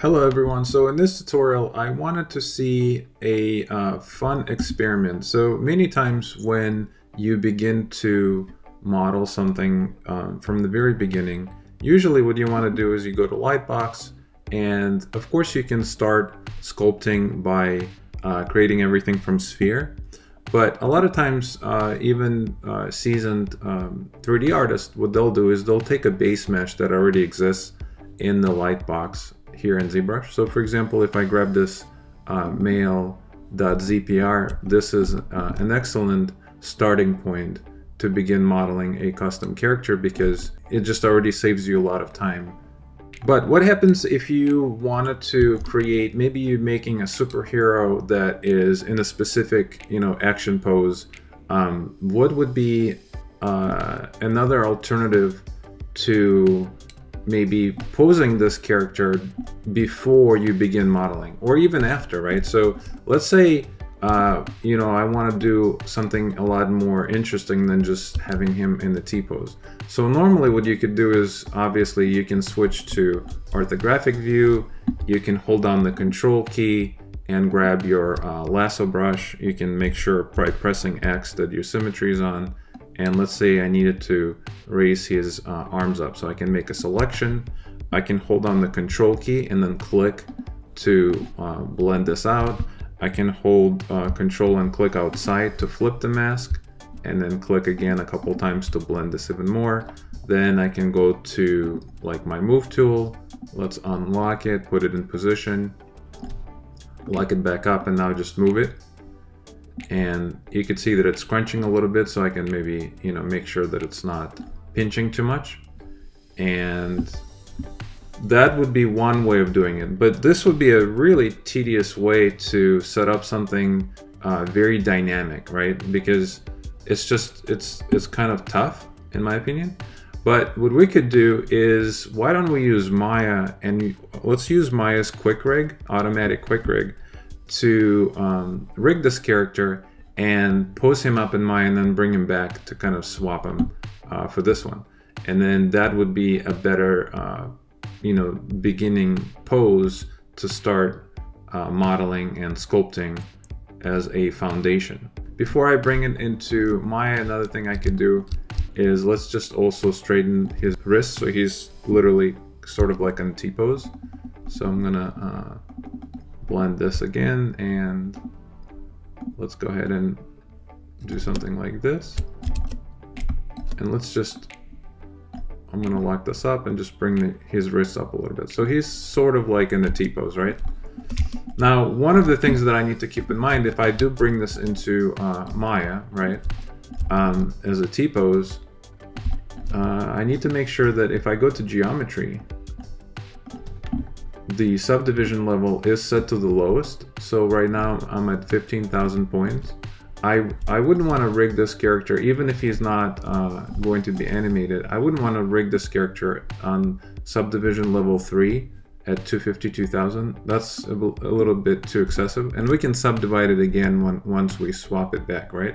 Hello everyone, so in this tutorial I wanted to see a fun experiment. So many times when you begin to model something from the very beginning, usually what you want to do is you go to Lightbox, and of course you can start sculpting by creating everything from sphere. But a lot of times even seasoned 3D artists, what they'll do is they'll take a base mesh that already exists in the Lightbox here in zBrush. So for example, if I grab this male.zpr, this is an excellent starting point to begin modeling a custom character because it just already saves you a lot of time. But what happens if you wanted to create, maybe you're making a superhero that is in a specific, action pose? What would be another alternative to maybe posing this character before you begin modeling, or even after, right? So let's say I want to do something a lot more interesting than just having him in the T-pose. So normally what you could do is, obviously you can switch to orthographic view, you can hold down the control key and grab your lasso brush. You can make sure by pressing X that your symmetry is on. And let's say I needed to raise his arms up, so I can make a selection. I can hold down the control key and then click to blend this out. I can hold control and click outside to flip the mask, and then click again a couple times to blend this even more. Then I can go to my move tool. Let's unlock it, put it in position, lock it back up, and now just move it. And you can see that it's crunching a little bit, so I can maybe make sure that it's not pinching too much. And that would be one way of doing it, but this would be a really tedious way to set up something very dynamic, right? Because it's kind of tough in my opinion. But what we could do is, why don't we use Maya, and let's use Maya's quick rig, automatic quick rig, to rig this character and pose him up in Maya and then bring him back to kind of swap him for this one. And then that would be a better beginning pose to start modeling and sculpting as a foundation. Before I bring it into Maya, another thing I could do is, let's just also straighten his wrist, so he's literally sort of like in T-pose. So I'm gonna blend this again, and let's go ahead and do something like this. And I'm gonna lock this up and just bring his wrist up a little bit. So he's sort of like in the T-pose, right? Now, one of the things that I need to keep in mind, if I do bring this into Maya, right, as a T-pose, I need to make sure that if I go to geometry, the subdivision level is set to the lowest. So right now I'm at 15,000 points. I wouldn't want to rig this character, even if he's not going to be animated. I wouldn't want to rig this character on subdivision level 3 at 252,000. That's a little bit too excessive. And we can subdivide it again once we swap it back, right?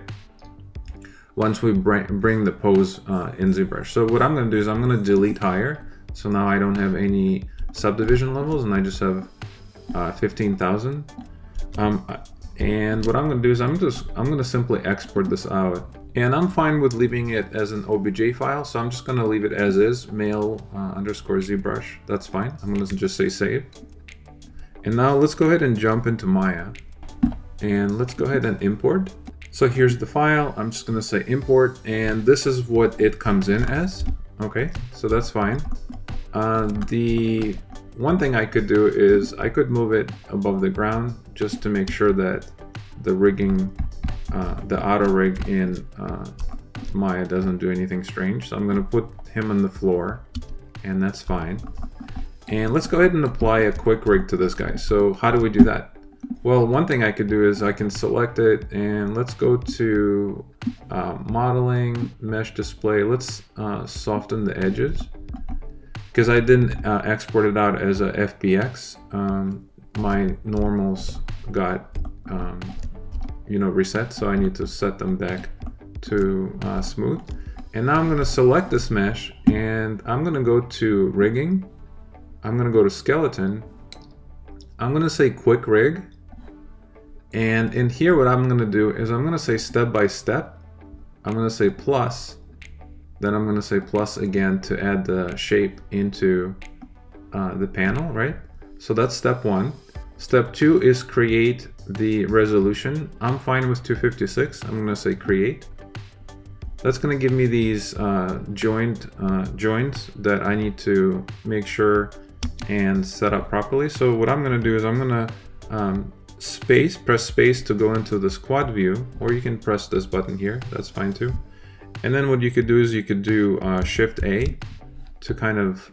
Once we bring the pose in ZBrush. So what I'm going to do is I'm going to delete higher. So now I don't have any subdivision levels, and I just have 15,000. And what I'm going to do is I'm going to simply export this out, and I'm fine with leaving it as an OBJ file. So I'm just going to leave it as is, male_zBrush. That's fine. I'm going to just say save. And now let's go ahead and jump into Maya, and let's go ahead and import. So here's the file. I'm just going to say import, and this is what it comes in as. Okay, so that's fine. The one thing I could do is I could move it above the ground just to make sure that the rigging, the auto rig in Maya doesn't do anything strange. So I'm going to put him on the floor, and that's fine. And let's go ahead and apply a quick rig to this guy. So how do we do that? Well, one thing I could do is I can select it, and let's go to modeling, mesh display. Let's soften the edges. Because I didn't export it out as a FBX, my normals got reset, so I need to set them back to smooth. And now I'm going to select this mesh, and I'm going to go to rigging. I'm going to go to skeleton, I'm gonna say quick rig. And in here, what I'm gonna do is I'm gonna say step by step. I'm gonna say plus, then I'm gonna say plus again to add the shape into the panel, right? So that's step 1. Step 2 is create the resolution. I'm fine with 256. I'm gonna say create. That's gonna give me these joints that I need to make sure and set up properly. So what I'm gonna do is I'm gonna press space to go into the squad view, or you can press this button here, that's fine too. And then what you could do is you could do Shift A to kind of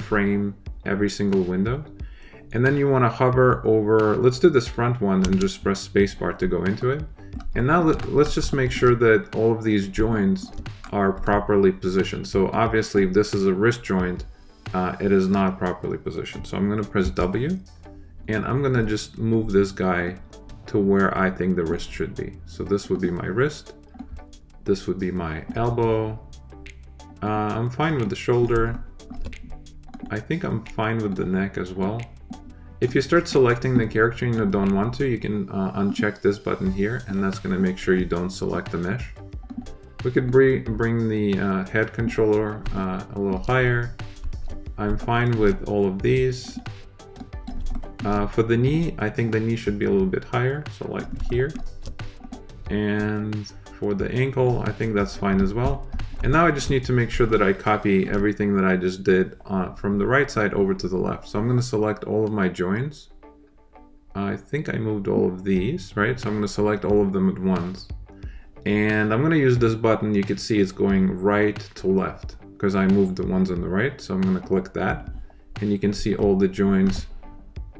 frame every single window. And then you want to hover over, let's do this front one and just press spacebar to go into it. And now let's just make sure that all of these joints are properly positioned. So obviously if this is a wrist joint, it is not properly positioned. So I'm going to press W. And I'm gonna just move this guy to where I think the wrist should be. So this would be my wrist. This would be my elbow. I'm fine with the shoulder. I think I'm fine with the neck as well. If you start selecting the character and you don't want to, you can uncheck this button here, and that's gonna make sure you don't select the mesh. We could bring the head controller a little higher. I'm fine with all of these. For the knee, I think the knee should be a little bit higher, so like here. And for the ankle, I think that's fine as well. And now I just need to make sure that I copy everything that I just did from the right side over to the left. So I'm going to select all of my joints. I think I moved all of these, right? So I'm going to select all of them at once. And I'm going to use this button. You can see it's going right to left because I moved the ones on the right. So I'm going to click that. And you can see all the joints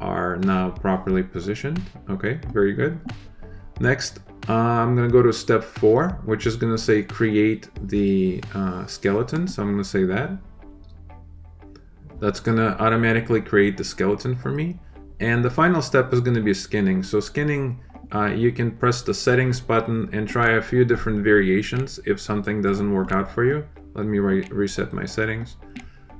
are now properly positioned. Okay, very good. Next, I'm gonna go to step 4, which is gonna say create the skeleton. So I'm gonna say that. That's gonna automatically create the skeleton for me. And the final step is gonna be skinning. So skinning, you can press the settings button and try a few different variations if something doesn't work out for you. Let me reset my settings.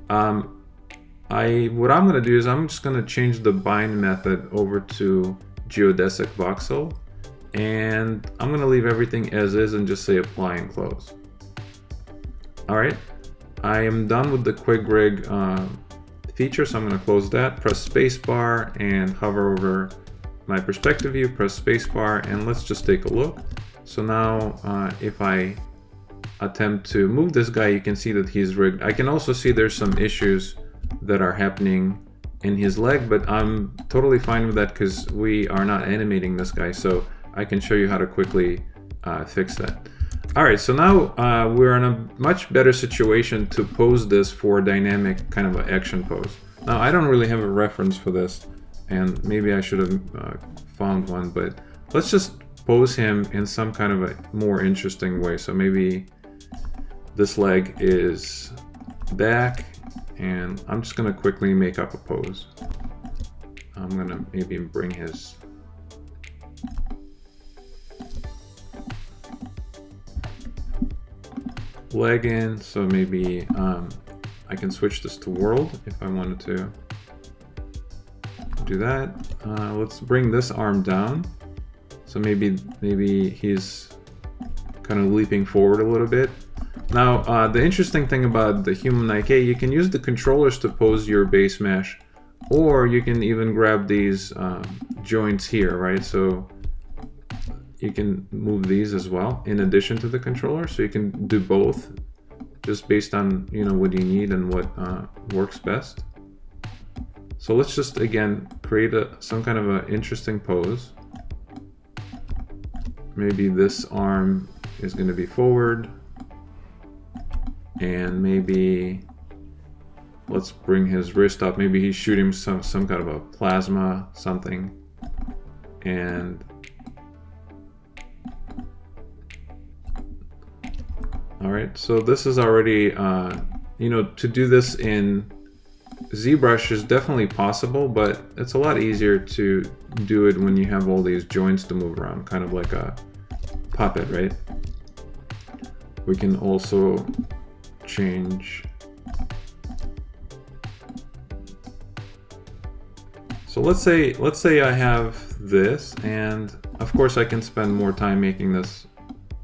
What I'm going to do is I'm just going to change the bind method over to geodesic voxel, and I'm going to leave everything as is and just say apply and close. Alright, I am done with the quick rig feature, so I'm going to close that, press spacebar and hover over my perspective view, press spacebar, and let's just take a look. So now if I attempt to move this guy, you can see that he's rigged. I can also see there's some issues that are happening in his leg, but I'm totally fine with that because we are not animating this guy, so I can show you how to quickly fix that. Alright, so now we're in a much better situation to pose this for a dynamic kind of an action pose. Now I don't really have a reference for this, and maybe I should have found one, but let's just pose him in some kind of a more interesting way. So maybe this leg is back, and I'm just gonna quickly make up a pose. I'm gonna maybe bring his leg in, so maybe I can switch this to world if I wanted to do that. Let's bring this arm down, so maybe he's kind of leaping forward a little bit. Now, the interesting thing about the human IK, you can use the controllers to pose your base mesh, or you can even grab these joints here, right? So you can move these as well in addition to the controller, so you can do both just based on what you need and what works best. So let's just again create some kind of an interesting pose. Maybe this arm is going to be forward, and maybe let's bring his wrist up. Maybe he's shooting some kind of a plasma something, and all right, so this is already to do this in ZBrush is definitely possible, but it's a lot easier to do it when you have all these joints to move around, kind of like a puppet, right? We can also change So let's say I have this, and of course I can spend more time making this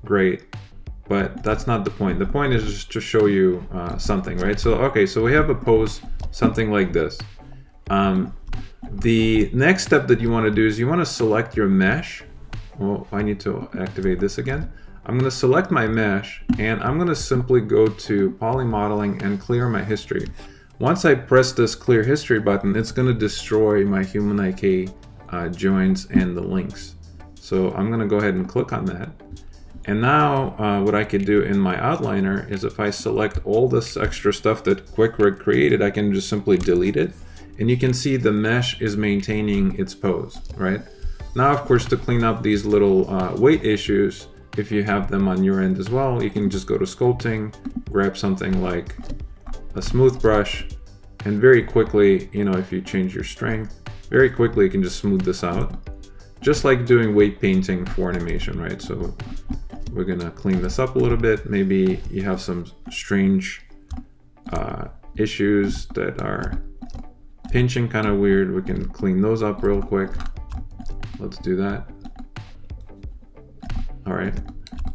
great, but that's not the point. The point is just to show you something, right? So okay, so we have a pose, something like this. The next step that you want to do is you want to select your mesh. Well, I need to activate this again. I'm going to select my mesh, and I'm going to simply go to poly modeling and clear my history. Once I press this clear history button, it's going to destroy my human IK joins and the links. So I'm going to go ahead and click on that. And now what I could do in my outliner is if I select all this extra stuff that QuickRig created, I can just simply delete it. And you can see the mesh is maintaining its pose, right? Now, of course, to clean up these little weight issues, if you have them on your end as well, you can just go to sculpting, grab something like a smooth brush, and very quickly, you know, if you change your strength, very quickly you can just smooth this out. Just like doing weight painting for animation, right? So we're gonna clean this up a little bit. Maybe you have some strange issues that are pinching kind of weird. We can clean those up real quick. Let's do that. All right.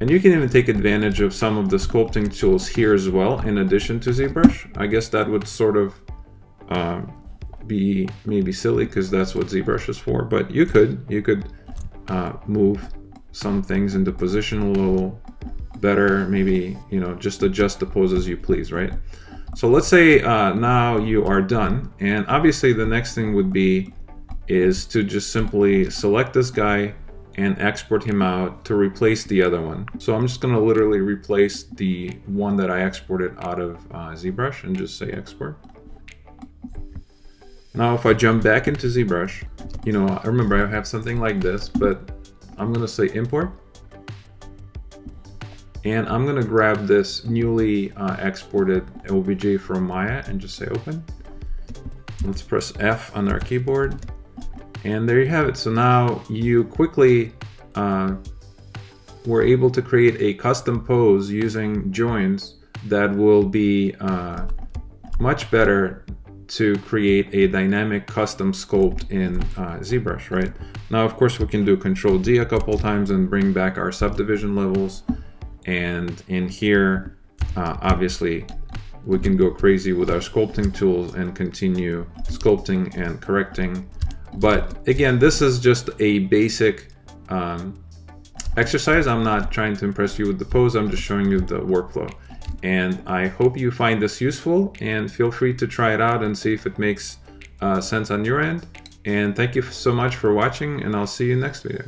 And you can even take advantage of some of the sculpting tools here as well, in addition to ZBrush. I guess that would sort of be maybe silly because that's what ZBrush is for, but you could move some things into position a little better, maybe, you know, just adjust the pose as you please, right? So let's say now you are done, and obviously the next thing would be is to just simply select this guy and export him out to replace the other one. So I'm just going to literally replace the one that I exported out of ZBrush and just say export. Now if I jump back into ZBrush, you know, I remember I have something like this, but I'm going to say import. And I'm going to grab this newly exported OBJ from Maya and just say open. Let's press F on our keyboard. And there you have it. So now you quickly were able to create a custom pose using joins that will be much better to create a dynamic custom sculpt in ZBrush, right? Now, of course, we can do Control D a couple times and bring back our subdivision levels. And in here, obviously, we can go crazy with our sculpting tools and continue sculpting and correcting. But again, this is just a basic exercise. I'm not trying to impress you with the pose. I'm just showing you the workflow. And I hope you find this useful, and feel free to try it out and see if it makes sense on your end. And thank you so much for watching, and I'll see you next video.